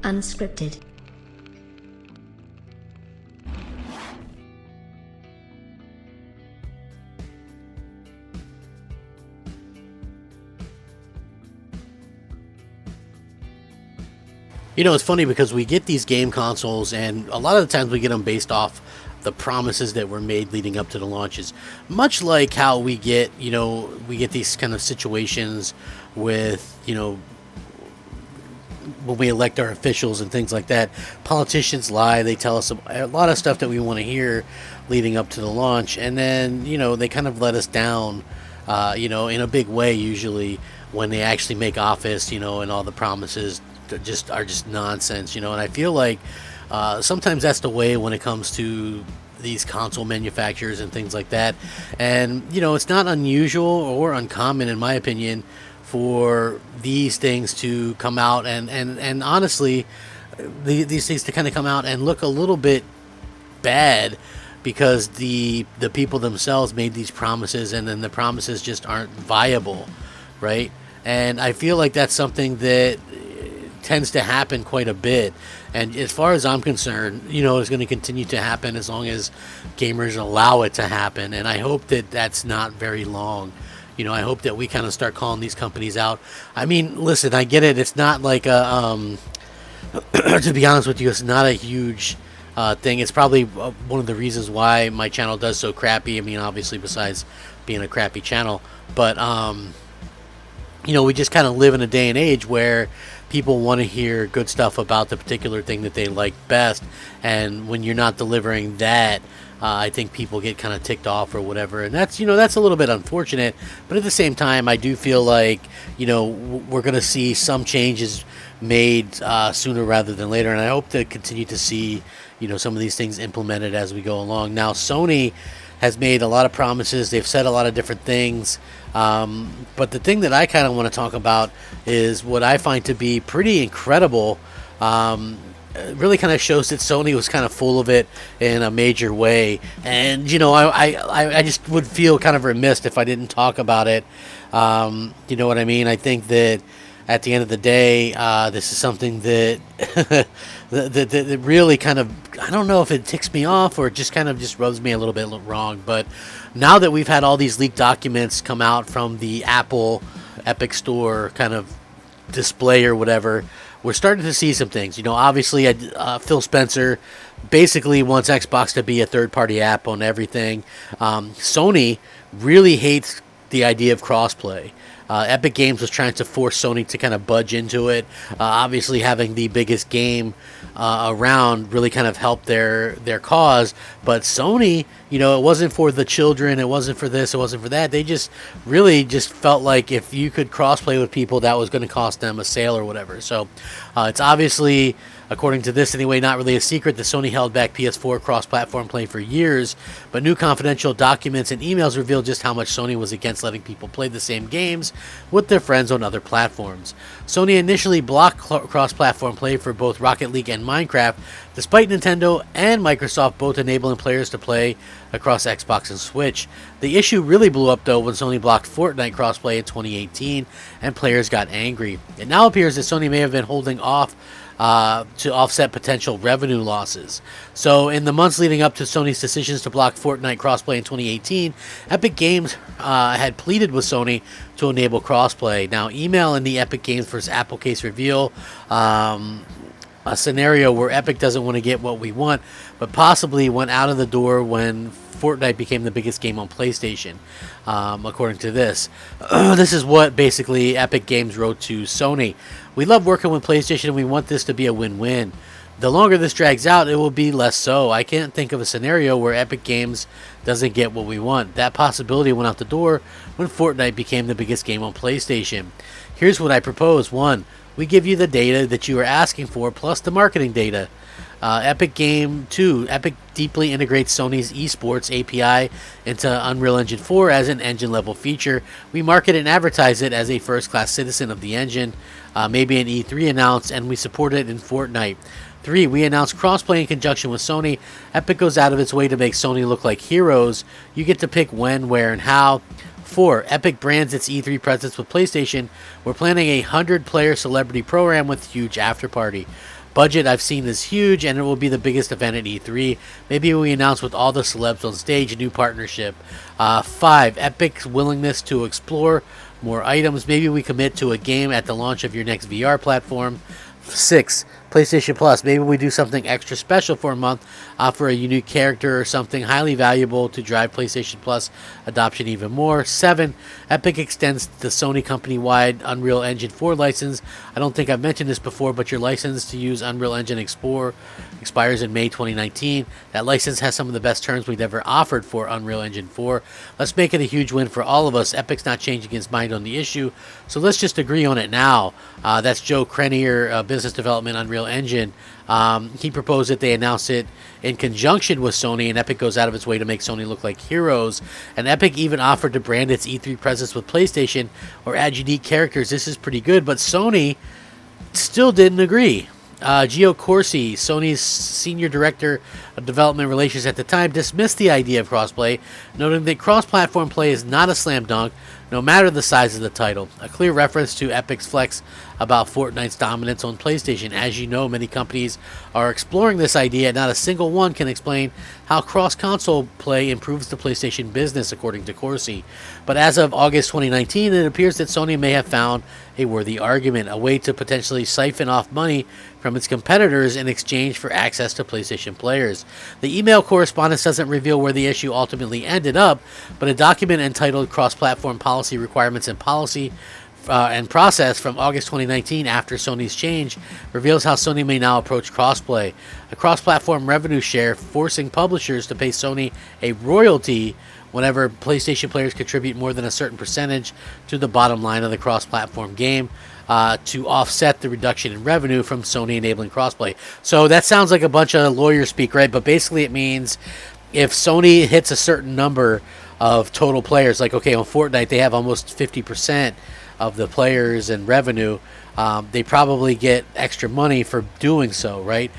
Unscripted. You know, it's funny because we get these game consoles, and a lot of the times we get them based off the promises that were made leading up to the launches. Much like how we get, we get these kind of situations with, when we elect our officials and things like that. Politicians lie. They tell us a lot of stuff that we want to hear leading up to the launch, and then, they kind of let us down, in a big way usually when they actually make office, and all the promises are just nonsense, and I feel like sometimes that's the way when it comes to these console manufacturers and things like that. And it's not unusual or uncommon, in my opinion, for these things to come out and honestly these things to kind of come out and look a little bit bad because the people themselves made these promises and then the promises just aren't viable, right? And I feel like that's something that tends to happen quite a bit, and as far as I'm concerned, it's going to continue to happen as long as gamers allow it to happen. And I hope that that's not very long. I hope that we kind of start calling these companies out. I mean, listen, I get it. It's not like a to be honest with you, it's not a huge thing. It's probably one of the reasons why my channel does so crappy. I mean, obviously besides being a crappy channel, but we just kind of live in a day and age where people want to hear good stuff about the particular thing that they like best, and when you're not delivering that, I think people get kind of ticked off or whatever, and that's that's a little bit unfortunate. But at the same time, I do feel like we're going to see some changes made sooner rather than later, and I hope to continue to see some of these things implemented as we go along. Now, Sony has made a lot of promises. They've said a lot of different things. But the thing that I kind of want to talk about is what I find to be pretty incredible. It really kind of shows that Sony was kind of full of it in a major way. And, I just would feel kind of remiss if I didn't talk about it. You know what I mean? I think that at the end of the day, this is something that that really kind of, I don't know if it ticks me off or it just kind of just rubs me a little bit wrong. But now that we've had all these leaked documents come out from the Apple Epic Store kind of display or whatever, we're starting to see some things. Obviously, Phil Spencer basically wants Xbox to be a third-party app on everything. Sony really hates the idea of crossplay. Epic Games was trying to force Sony to kind of budge into it. Obviously, having the biggest game around really kind of helped their cause. But Sony, it wasn't for the children. It wasn't for this. It wasn't for that. They just really just felt like if you could crossplay with people, that was going to cost them a sale or whatever. So it's obviously, according to this anyway, not really a secret that Sony held back PS4 cross-platform play for years, but new confidential documents and emails revealed just how much Sony was against letting people play the same games with their friends on other platforms. Sony initially blocked cross-platform play for both Rocket League and Minecraft, despite Nintendo and Microsoft both enabling players to play across Xbox and Switch. The issue really blew up, though, when Sony blocked Fortnite crossplay in 2018, and players got angry. It now appears that Sony may have been holding off to offset potential revenue losses. So in the months leading up to Sony's decisions to block Fortnite crossplay in 2018, Epic Games had pleaded with Sony to enable crossplay. Now, email in the Epic Games vs. Apple case reveal a scenario where Epic doesn't want to get what we want, but possibly went out of the door when Fortnite became the biggest game on PlayStation, according to this. This is what basically Epic Games wrote to Sony. We love working with PlayStation and we want this to be a win-win. The longer this drags out, it will be less so. I can't think of a scenario where Epic Games doesn't get what we want. That possibility went out the door when Fortnite became the biggest game on PlayStation. Here's what I propose. 1. We give you the data that you are asking for, plus the marketing data. Epic Game 2. Epic deeply integrates Sony's esports API into Unreal Engine 4 as an engine-level feature. We market and advertise it as a first-class citizen of the engine. Maybe an E3 announced, and we support it in Fortnite. 3. We announce crossplay in conjunction with Sony. Epic goes out of its way to make Sony look like heroes. You get to pick when, where, and how. 4. Epic brands its E3 presence with PlayStation. We're planning a 100-player celebrity program with huge after party. budget I've seen is huge, and it will be the biggest event at E3. Maybe we announce with all the celebs on stage a new partnership. 5, Epic's willingness to explore more items. Maybe we commit to a game at the launch of your next VR platform. 6, PlayStation Plus. Maybe we do something extra special for a month, offer a unique character or something highly valuable to drive PlayStation Plus adoption even more. 7, Epic extends the Sony company-wide Unreal Engine 4 license. I don't think I've mentioned this before, but your license to use Unreal Engine expires in May 2019. That license has some of the best terms we've ever offered for Unreal Engine 4. Let's make it a huge win for all of us. Epic's not changing his mind on the issue, so let's just agree on it now. That's Joe Crenier, Business Development, Unreal Engine. He proposed that they announce it in conjunction with Sony, and Epic goes out of its way to make Sony look like heroes. And Epic even offered to brand its E3 presence with PlayStation or add unique characters. This is pretty good, but Sony still didn't agree. Gio Corsi, Sony's senior director of development relations at the time, dismissed the idea of crossplay, noting that cross-platform play is not a slam dunk, no matter the size of the title. A clear reference to Epic's flex about Fortnite's dominance on PlayStation. As you know, many companies are exploring this idea, and not a single one can explain how cross-console play improves the PlayStation business, according to Corsi. But as of August 2019, it appears that Sony may have found a worthy argument, a way to potentially siphon off money from its competitors in exchange for access to PlayStation players. The email correspondence doesn't reveal where the issue ultimately ended up, but a document entitled Cross-Platform Policy Requirements and Policy and Process from August 2019, after Sony's change, reveals how Sony may now approach crossplay. A cross-platform revenue share forcing publishers to pay Sony a royalty whenever PlayStation players contribute more than a certain percentage to the bottom line of the cross-platform game, to offset the reduction in revenue from Sony enabling crossplay. So that sounds like a bunch of lawyer speak, right? But basically it means if Sony hits a certain number of total players, like, okay, on Fortnite they have almost 50% of the players and revenue, they probably get extra money for doing so, right?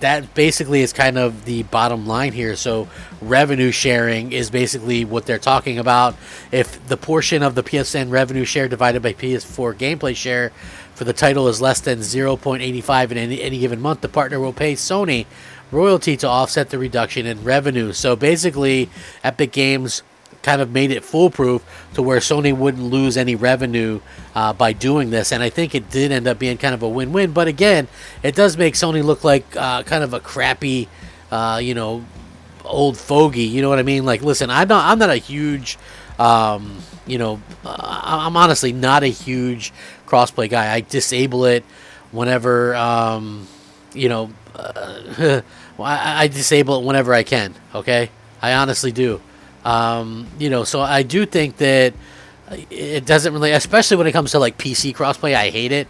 That basically is kind of the bottom line here. So revenue sharing is basically what they're talking about. If the portion of the PSN revenue share divided by PS4 gameplay share for the title is less than 0.85 in any given month, the partner will pay Sony royalty to offset the reduction in revenue. So basically, Epic Games kind of made it foolproof to where Sony wouldn't lose any revenue by doing this, and I think it did end up being kind of a win-win. But again, it does make Sony look like kind of a crappy, old fogey. You know what I mean? Like, listen, I'm not a huge, I'm honestly not a huge crossplay guy. I disable it whenever, I disable it whenever I can. Okay, I honestly do. So I do think that it doesn't really, especially when it comes to like PC crossplay, I hate it.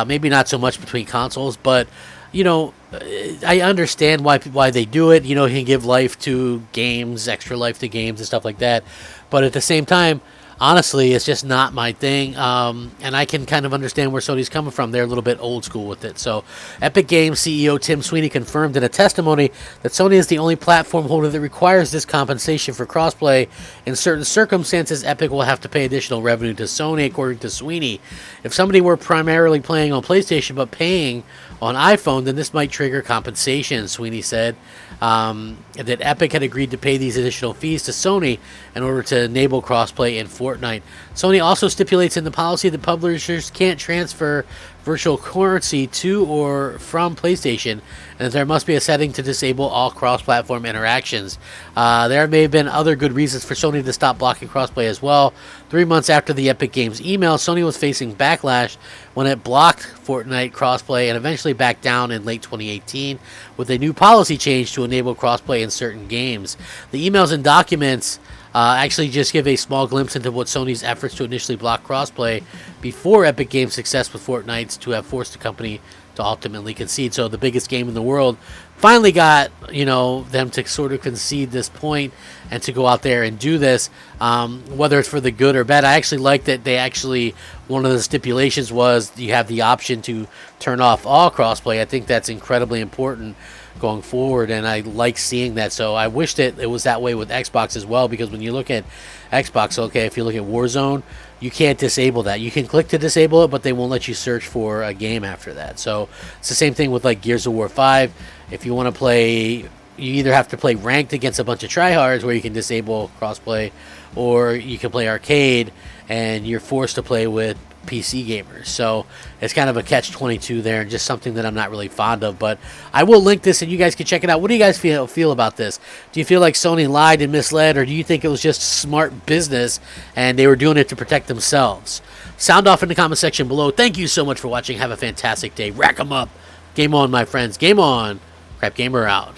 Maybe not so much between consoles, but I understand why they do it. You can give life to games, extra life to games and stuff like that. But at the same time, honestly, it's just not my thing, and I can kind of understand where Sony's coming from. They're a little bit old school with it. So Epic Games CEO Tim Sweeney confirmed in a testimony that Sony is the only platform holder that requires this compensation for crossplay. In certain circumstances, Epic will have to pay additional revenue to Sony, according to Sweeney. If somebody were primarily playing on PlayStation but paying on iPhone, then this might trigger compensation, Sweeney said. That Epic had agreed to pay these additional fees to Sony in order to enable crossplay in Fortnite. Sony also stipulates in the policy that publishers can't transfer virtual currency to or from PlayStation, and that there must be a setting to disable all cross-platform interactions. There may have been other good reasons for Sony to stop blocking crossplay as well. 3 months after the Epic Games email, Sony was facing backlash when it blocked Fortnite crossplay and eventually backed down in late 2018 with a new policy change to enable crossplay in certain games. The emails and documents actually just give a small glimpse into what Sony's efforts to initially block crossplay before Epic Games' success with Fortnite to have forced the company to ultimately concede. So the biggest game in the world finally got them to sort of concede this point and to go out there and do this, whether it's for the good or bad. I actually like that they actually, one of the stipulations was you have the option to turn off all crossplay. I think that's incredibly important going forward, and I like seeing that. So I wish that it was that way with Xbox as well, because when you look at Xbox, okay, if you look at Warzone, you can't disable that. You can click to disable it, but they won't let you search for a game after that. So it's the same thing with like Gears of War 5. If you want to play, you either have to play ranked against a bunch of tryhards where you can disable crossplay, or you can play arcade and you're forced to play with PC gamers. So it's kind of a catch-22 there, and just something that I'm not really fond of. But I will link this and you guys can check it out. What do you guys feel about this? Do you feel like Sony lied and misled, or do you think it was just smart business and they were doing it to protect themselves? Sound off in the comment section below. Thank you so much for watching. Have a fantastic day. Rack 'em up. Game on, my friends. Game on. Crapgamer out.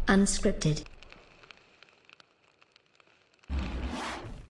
Unscripted.